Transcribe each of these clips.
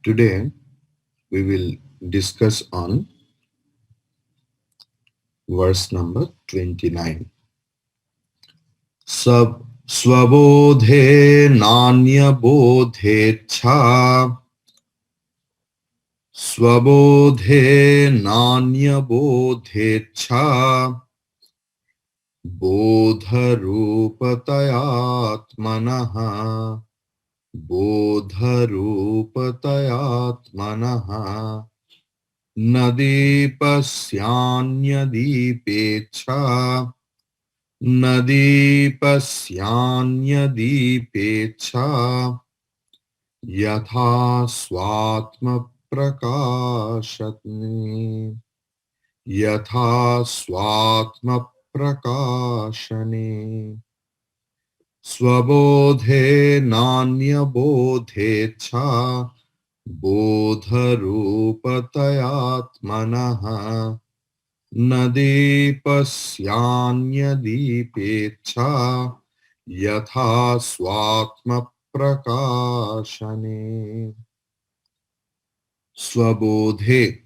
Today we will discuss on verse number 29. Swabodhe nanya bodhe cha Swabodhe nanya bodhe cha Bodha rupatayatmanaha Bodha rupatayatmanaha Nadipasyanyadeepecha Nadipasyanyadeepecha Yatha swatma prakashatne Yatha swatma prakashane Swabodhe nanya bodhe cha Bodha rupatayatmanaha Nadipasyanyadeepecha Yatha swatma prakashane Swabodhe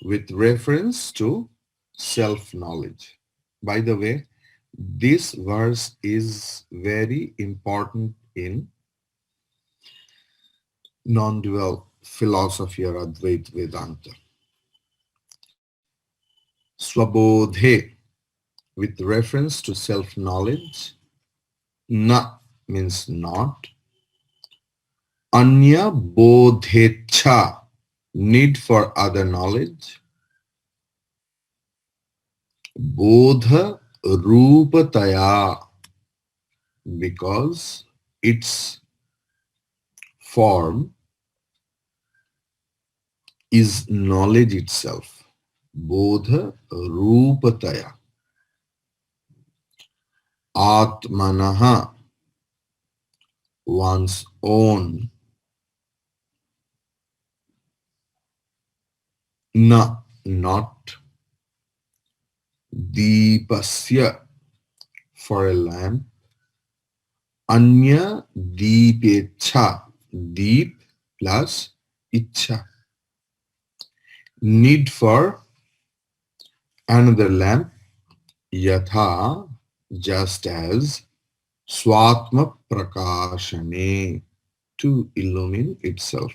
with reference to self-knowledge. By the way, this verse is very important in non-dual philosophy or Advaita Vedanta. Swabodhe with reference to self-knowledge. Na means not. Anya bodhecha, need for other knowledge. Bodha rupataya, because its form is knowledge itself. Bodha rupataya. Atmanaha, one's own. Na, not. Deepasya, for a lamp. Anya deepecha, deep plus icha. Need for another lamp. Yatha, just as. Swatma prakashane, to illumine itself.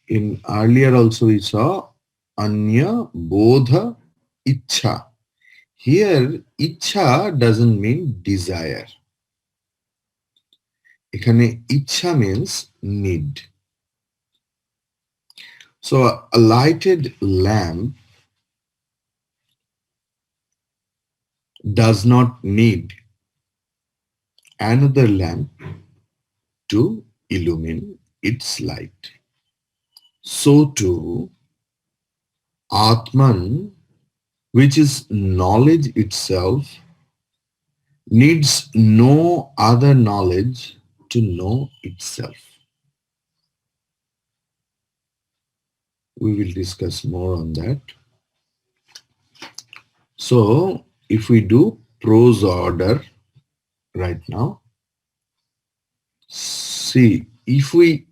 In earlier also we saw Anya bodha icha. Here icha doesn't mean desire. এখানে ইচ্ছা means need. So a lighted lamp does not need another lamp to illumine its light. So too, Atman, which is knowledge itself, needs no other knowledge to know itself. We will discuss more on that. So, if we do prose order right now, see, if we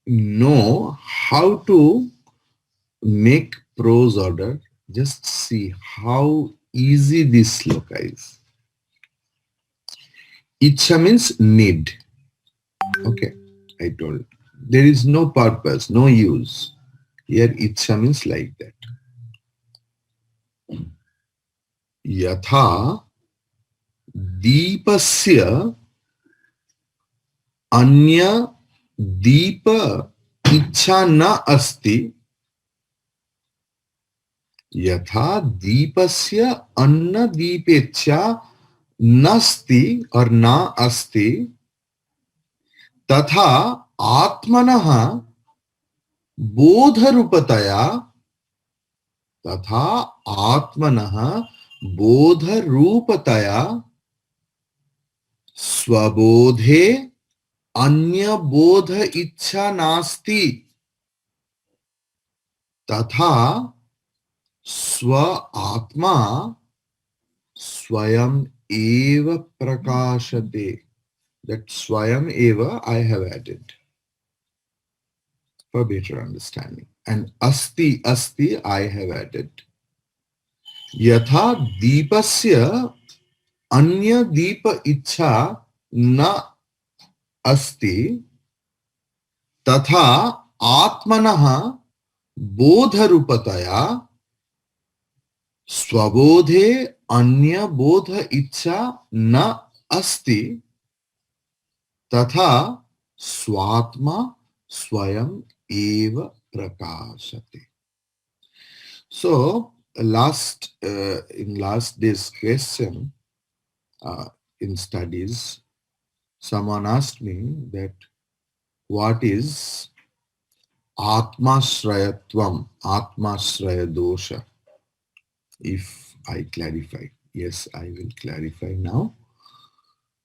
know how to make prose order, just see how easy this sloka is. Icha means need. Okay, I told. There is no purpose, no use. Here icha means like that. Yatha deepasya anya deepa icha na asti. Yatha deepasya anna deepecha nasti or na asti तथा आत्मनः बोधरूपतया तथा आत्मनः बोधरूपतया स्वबोधे अन्य बोध इच्छा नास्ति तथा स्व आत्मा स्वयं एव प्रकाशते. That swayam eva I have added. for better understanding. And asti, asti, I have added. Yatha deepasya anya deepa ichha na asti तथा आत्मनः बोधरूपतया स्वबोधे अन्य बोध इच्छा न अस्ति तथा स्वात्मा स्वयं एव प्रकाशते. So in last day's question in studies, someone asked me that what is Atmashrayatvam, Atmashraya dosha. If I clarify, yes, I will clarify now.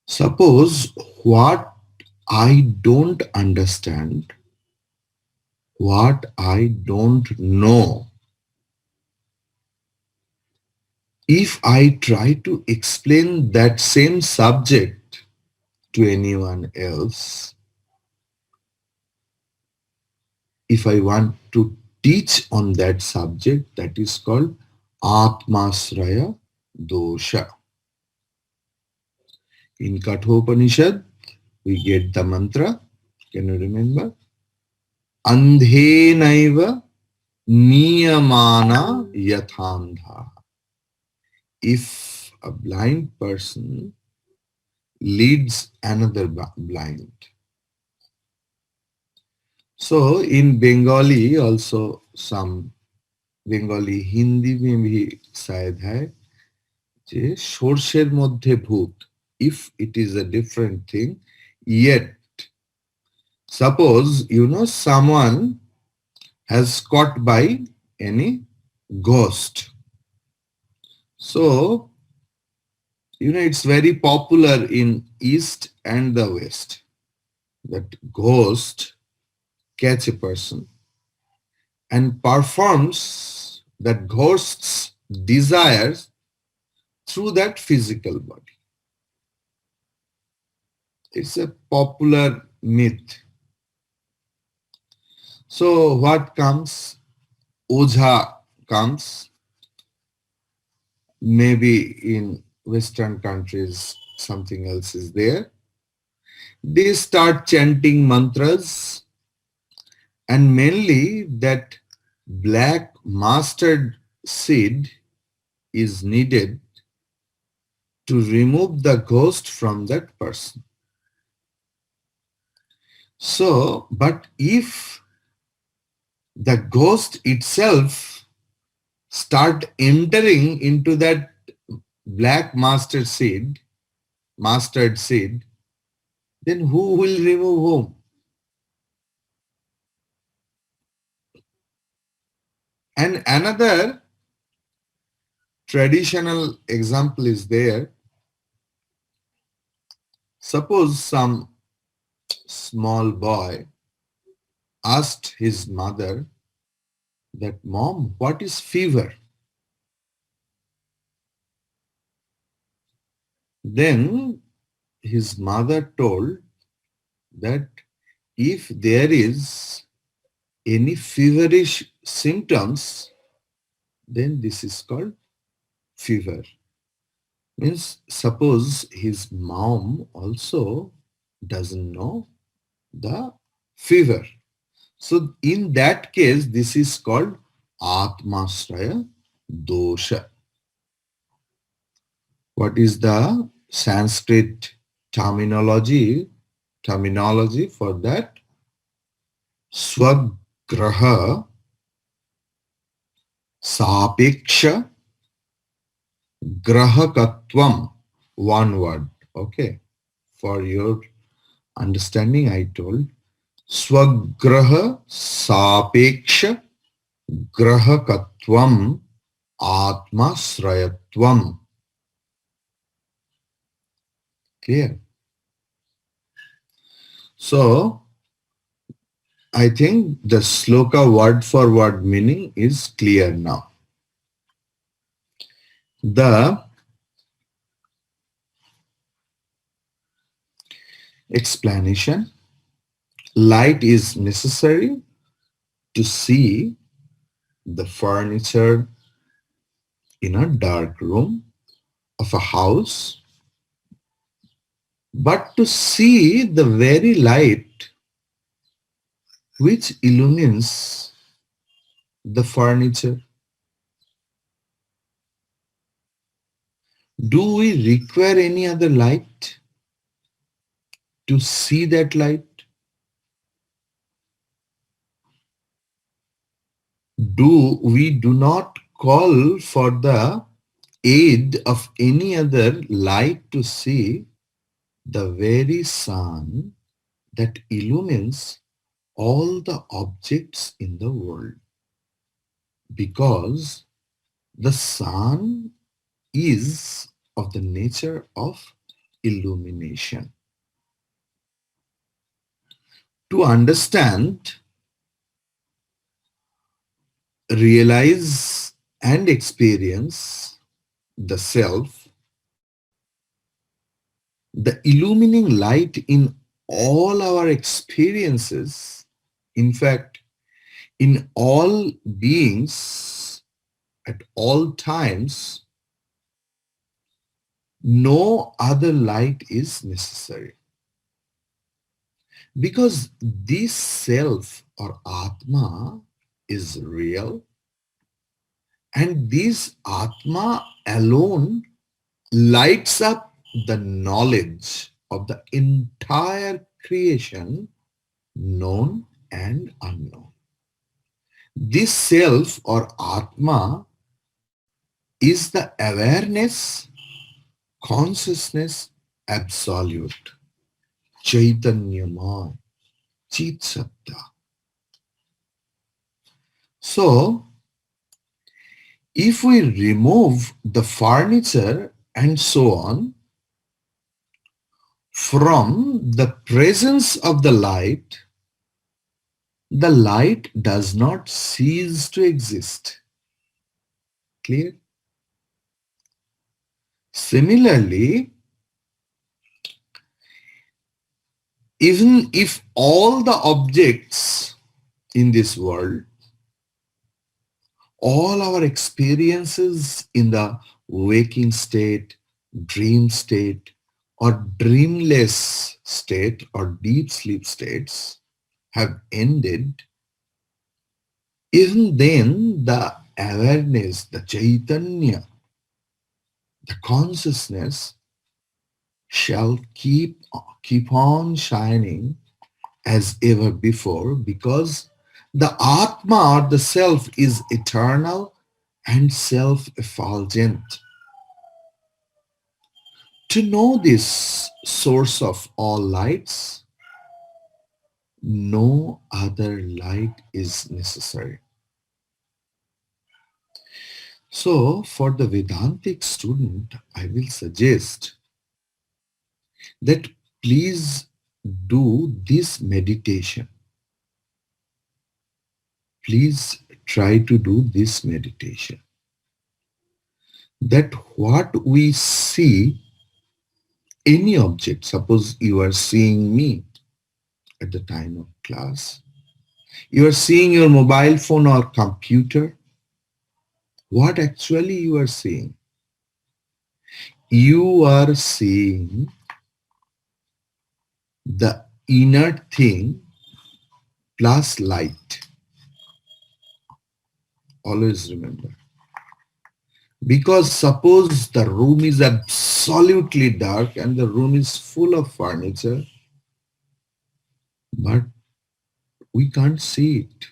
Suppose what I don't understand, what I don't know, if I try to explain that same subject to anyone else, if I want to teach on that subject, that is called Atmasraya dosha. In Kathopanishad, we get the mantra. Can you remember? Andhenaiva niyamana yathandha. If a blind person leads another blind. So in Bengali also, some Bengali Hindi में भी शायद है जे সর্ষের মধ্যে ভূত. If it is a different thing, yet suppose someone has caught by any ghost. So it's very popular in East and the West that ghost catch a person and performs that ghost's desires through that physical body. It's a popular myth. So what comes? Ojha comes. Maybe in Western countries something else is there. They start chanting mantras, and mainly that black mustard seed is needed to remove the ghost from that person. So, but if the ghost itself start entering into that black mustard seed, then who will remove whom? And another traditional example is there. Suppose some small boy asked his mother that, "Mom, what is fever?" Then his mother told that if there is any feverish symptoms, then this is called fever. Means suppose his mom also doesn't know the fever. So in that case, this is called Atmasraya dosha. What is the Sanskrit terminology for that? Swagraha sapeksha grahakatvam. One word. Okay. For your understanding, I told Swagraha sapeksha grahakatvam atmasrayatvam. Clear? So, I think the sloka word for word meaning is clear now. The explanation: light is necessary to see the furniture in a dark room of a house, but to see the very light which illumines the furniture. Do we require any other light to see that light? Do not call for the aid of any other light to see the very sun that illumines all the objects in the world, because the sun is of the nature of illumination. To understand, realize, and experience the self, the illumining light in all our experiences, in fact, in all beings at all times, no other light is necessary. Because this self or Atma is real, and this Atma alone lights up the knowledge of the entire creation, known and unknown. This self or Atma is the awareness, consciousness, absolute, Chaitanyamaya, Chit Satta. So, if we remove the furniture and so on from the presence of the light does not cease to exist. Clear? Similarly, even if all the objects in this world, all our experiences in the waking state, dream state, or dreamless state, or deep sleep states have ended, even then the awareness, the Chaitanya, the consciousness shall keep on shining as ever before, because the Atma or the self is eternal and self-effulgent. To know this source of all lights, no other light is necessary. So, for the Vedantic student, I will suggest that please do this meditation. Please try to do this meditation. That what we see, any object, suppose you are seeing me at the time of class, you are seeing your mobile phone or computer, what actually you are seeing? You are seeing the inner thing plus light. Always remember. Because suppose the room is absolutely dark and the room is full of furniture, but we can't see it.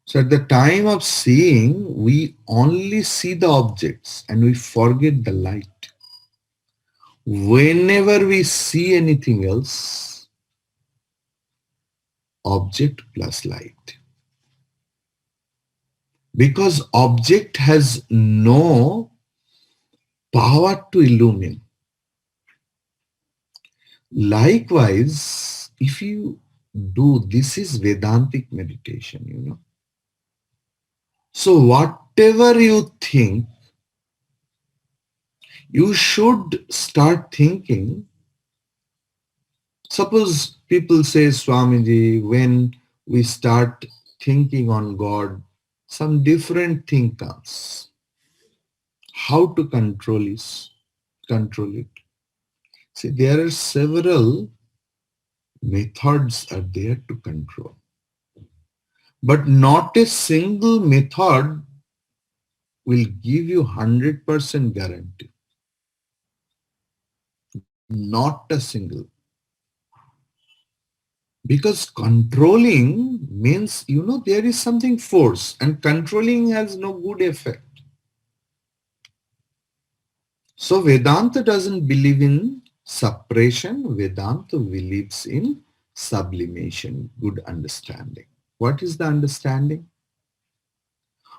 So at the time of seeing, we only see the objects and we forget the light. Whenever we see anything else, object plus light. Because object has no power to illumine. Likewise, if you do, this is Vedantic meditation, you know. So whatever you think, you should start thinking. Suppose people say, Swamiji, when we start thinking on God, some different thing comes. How to control it. See, there are several methods are there to control, but not a single method will give you 100% guarantee. Not a single. Because controlling means, there is something force, and controlling has no good effect. So Vedanta doesn't believe in suppression. Vedanta believes in sublimation, good understanding. What is the understanding?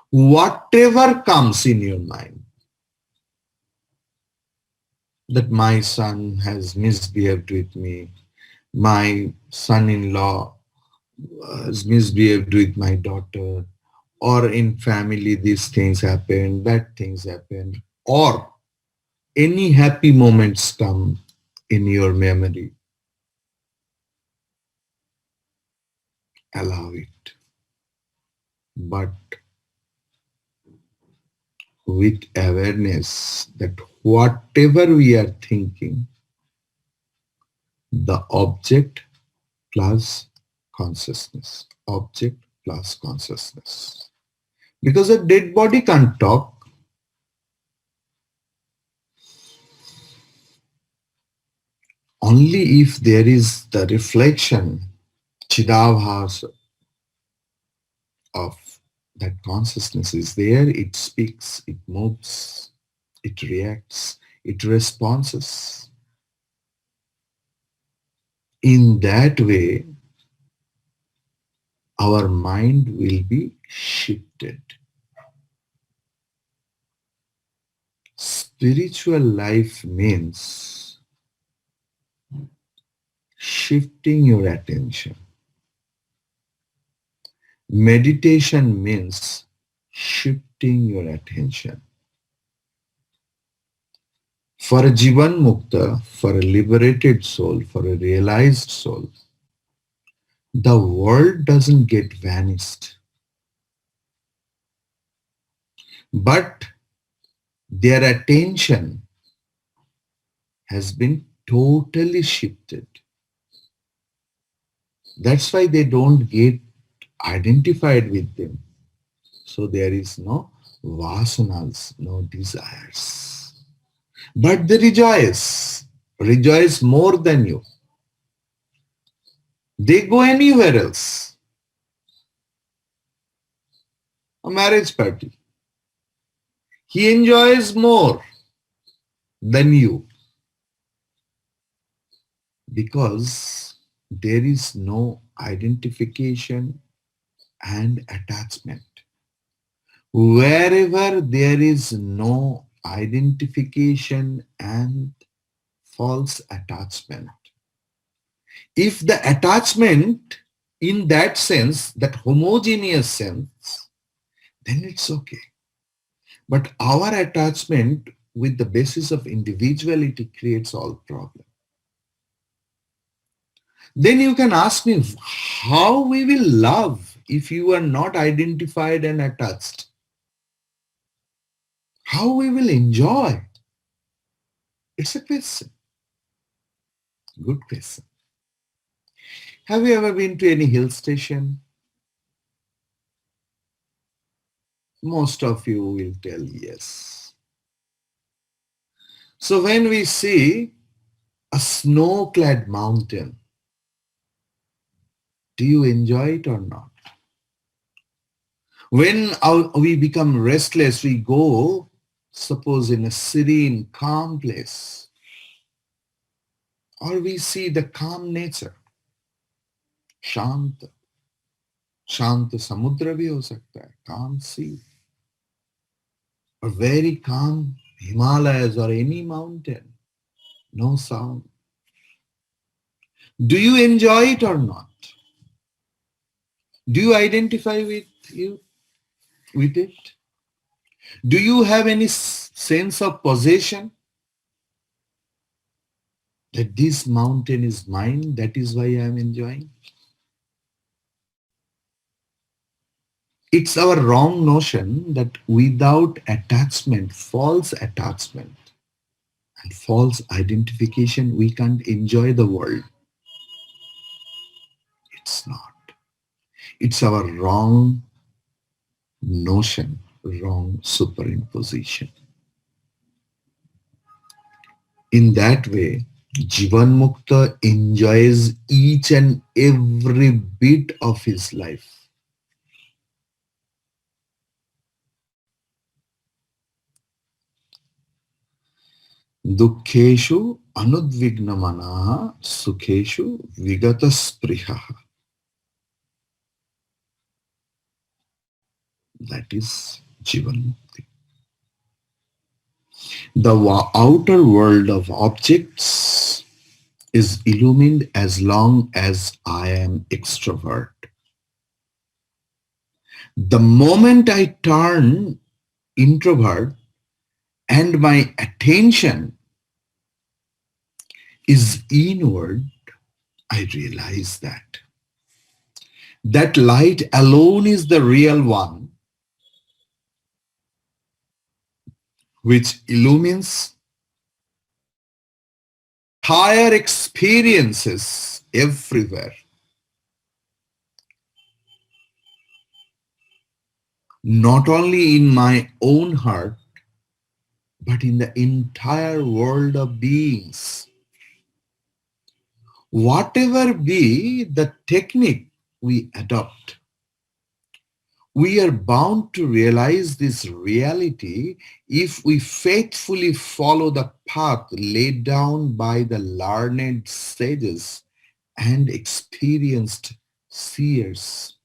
Whatever comes in your mind, that my son has misbehaved with me, my son-in-law has misbehaved with my daughter, or in family these things happen, that things happen, or any happy moments come in your memory, allow it. But with awareness that whatever we are thinking, the object plus consciousness. Object plus consciousness. Because a dead body can't talk. Only if there is the reflection, Chidabhas of that consciousness is there, it speaks, it moves, it reacts, it responds. In that way, our mind will be shifted. Spiritual life means shifting your attention. Meditation means shifting your attention. For a Jivan Mukta, for a liberated soul, for a realized soul, the world doesn't get vanished, but their attention has been totally shifted. That's why they don't get identified with them. So there is no vasanas, no desires. But they rejoice more than you. They go anywhere else. A marriage party. He enjoys more than you because there is no identification and attachment. Wherever there is no identification and false attachment, if the attachment in that sense, that homogeneous sense, then it's okay. But our attachment with the basis of individuality creates all problems. Then you can ask me how we will love if you are not identified and attached. How we will enjoy? It's a question. Good question. Have you ever been to any hill station? Most of you will tell yes. So when we see a snow-clad mountain, do you enjoy it or not? When we become restless, we go, suppose in a serene, calm place, or we see the calm nature, शांत शांत समुद्र भी हो सकता है, calm sea, or very calm Himalayas or any mountain, no sound. Do you enjoy it or not? Do you identify with it? Do you have any sense of possession? That this mountain is mine, that is why I am enjoying? It's our wrong notion that without attachment, false attachment, and false identification, we can't enjoy the world. It's not. It's our wrong notion, wrong superimposition. In that way, Jivan Mukta enjoys each and every bit of his life. Dukkeshu anudvignamanaha sukheshu vigatasprihaha. That is Jivan Mukti. The outer world of objects is illumined as long as I am extrovert. The moment I turn introvert and my attention is inward, I realize that that light alone is the real one, which illumines entire experiences everywhere, not only in my own heart, but in the entire world of beings. Whatever be the technique we adopt, we are bound to realize this reality if we faithfully follow the path laid down by the learned sages and experienced seers.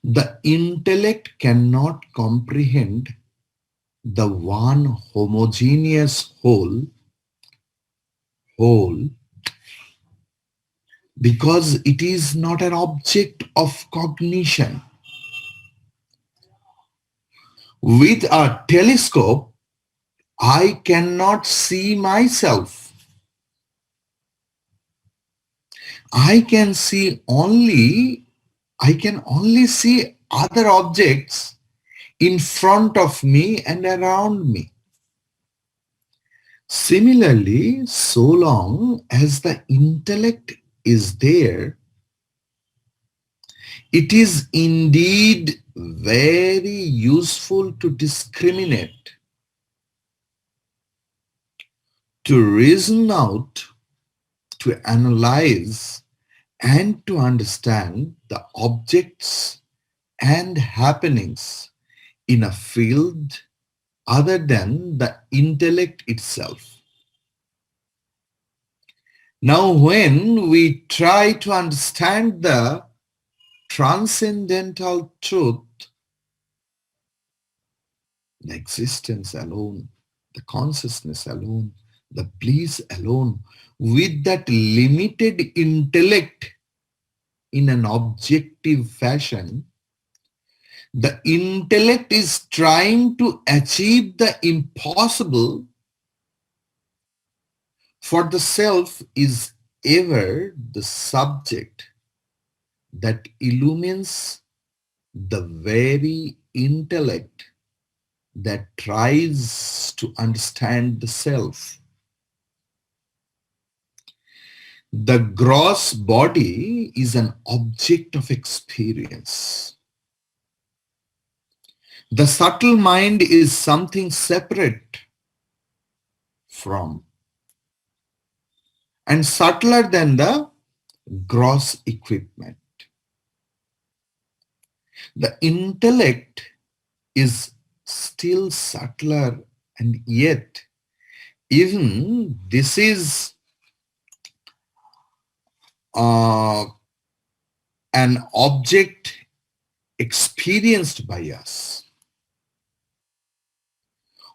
The intellect cannot comprehend the one homogeneous whole because it is not an object of cognition. With a telescope, I cannot see myself. I can only see other objects in front of me and around me. Similarly, so long as the intellect is there, it is indeed very useful to discriminate, to reason out, to analyze, and to understand the objects and happenings in a field other than the intellect itself. Now, when we try to understand the transcendental truth, the existence alone, the consciousness alone, the bliss alone, with that limited intellect in an objective fashion, the intellect is trying to achieve the impossible, for the self is ever the subject that illumines the very intellect that tries to understand the self. The gross body is an object of experience. The subtle mind is something separate from and subtler than the gross equipment. The intellect is still subtler, and yet even this is uh, an object experienced by us.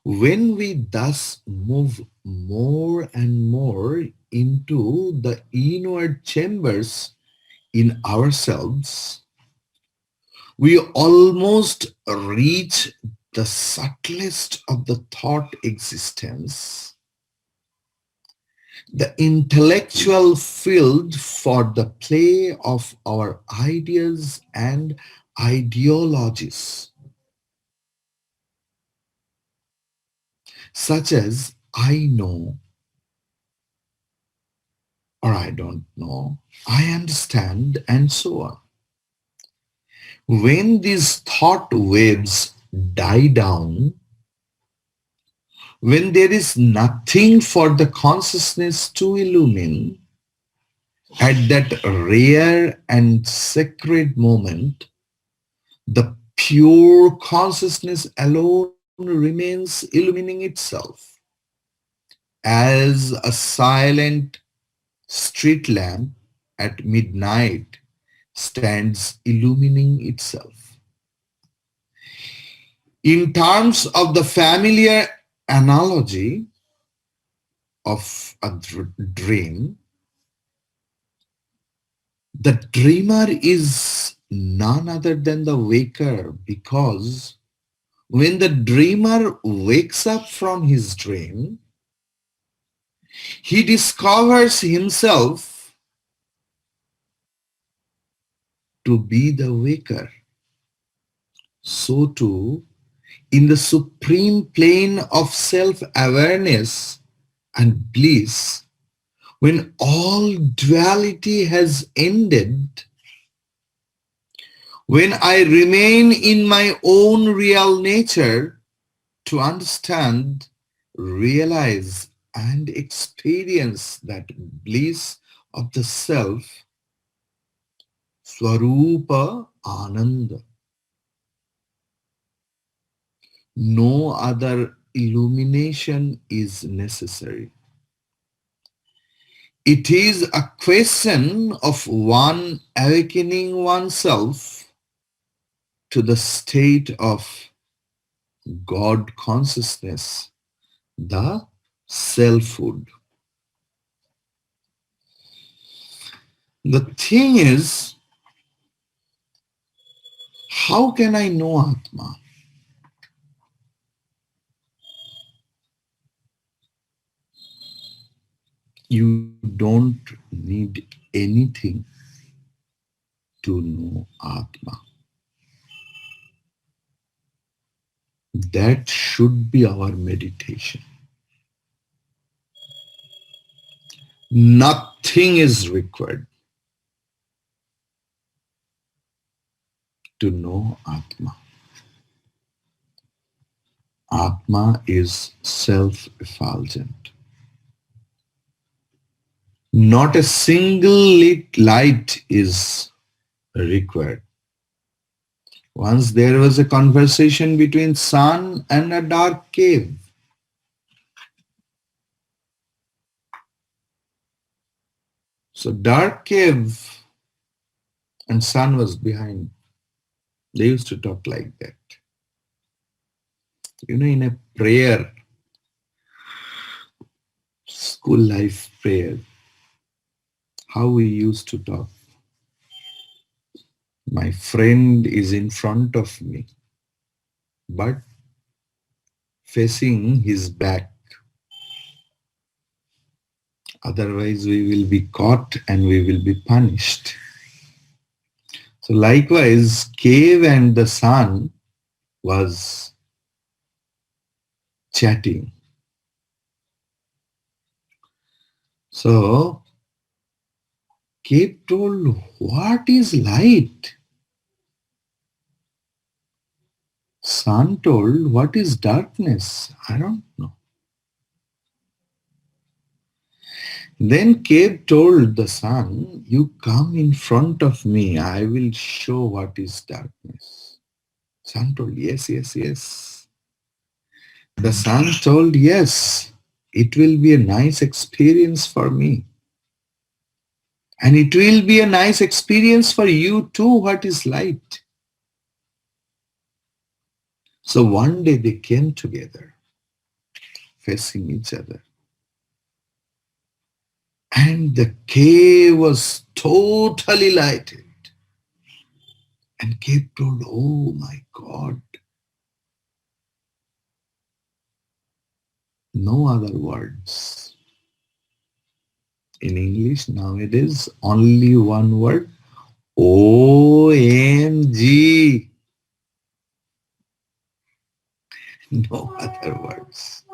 When we thus move more and more into the inward chambers in ourselves, we almost reach the subtlest of the thought existence, the intellectual field for the play of our ideas and ideologies, such as I know or I don't know, I understand, and so on. When these thought waves die down, when there is nothing for the consciousness to illumine, at that rare and sacred moment, the pure consciousness alone remains illumining itself as a silent street lamp at midnight stands illumining itself. In terms of the familiar analogy of a dream, the dreamer is none other than the waker, because when the dreamer wakes up from his dream, he discovers himself to be the waker. So too, in the supreme plane of self-awareness and bliss, when all duality has ended, when I remain in my own real nature to understand, realize, and experience that bliss of the self, Swarupa Ananda, no other illumination is necessary. It is a question of one awakening oneself to the state of God consciousness, the selfhood. The thing is, how can I know Atma? You don't need anything to know Atma. That should be our meditation. Nothing is required to know Atma. Atma is self-effulgent. Not a single lit light is required. Once there was a conversation between sun and a dark cave. So dark cave and sun was behind. They used to talk like that. You know, in a prayer, school life prayer, how we used to talk. My friend is in front of me, but facing his back. Otherwise, we will be caught and we will be punished. So likewise, cave and the sun was chatting. So cave told, what is light? Sun told, what is darkness? I don't know. Then cave told the sun, you come in front of me, I will show what is darkness. Sun told, yes, yes, yes. The sun told, yes, it will be a nice experience for me. And it will be a nice experience for you too, what is light. So one day they came together, facing each other. And the cave was totally lighted. And cave told, oh my God, no other words. In English nowadays, only one word, OMG. No other words.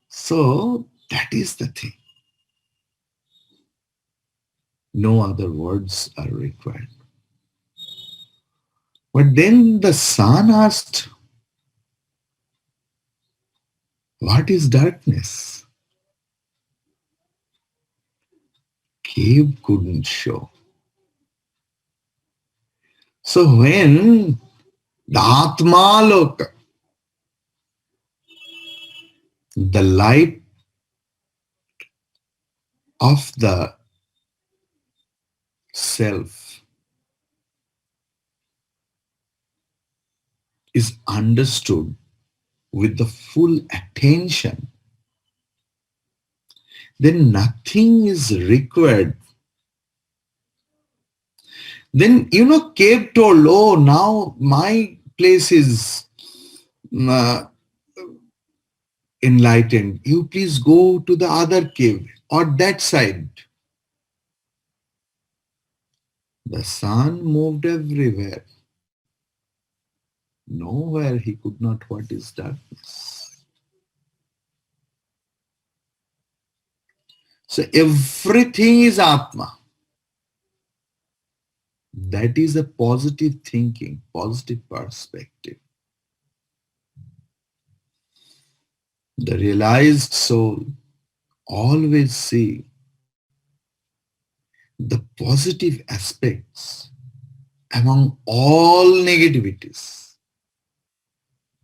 So that is the thing. No other words are required. But then the sun asked, what is darkness? Cave couldn't show. So when the Atmaloka, the light of the self, is understood with the full attention, then nothing is required. Then, cave told, oh, now my place is uh, enlightened. You please go to the other cave or that side. The sun moved everywhere. Nowhere he could not what is darkness. So everything is Atma. That is a positive thinking, positive perspective. The realized soul always see the positive aspects among all negativities.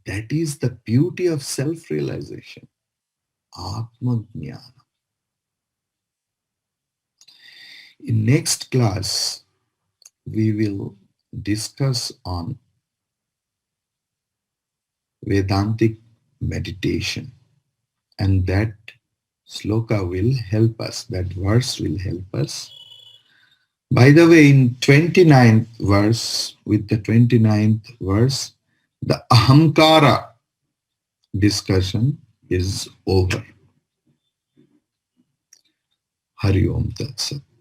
That is the beauty of self-realization, Atmajnana. In next class, we will discuss on Vedantic meditation, and that sloka will help us, that verse will help us. By the way, in 29th verse, with the 29th verse, the ahamkara discussion is over. Hari Om Tat Sat.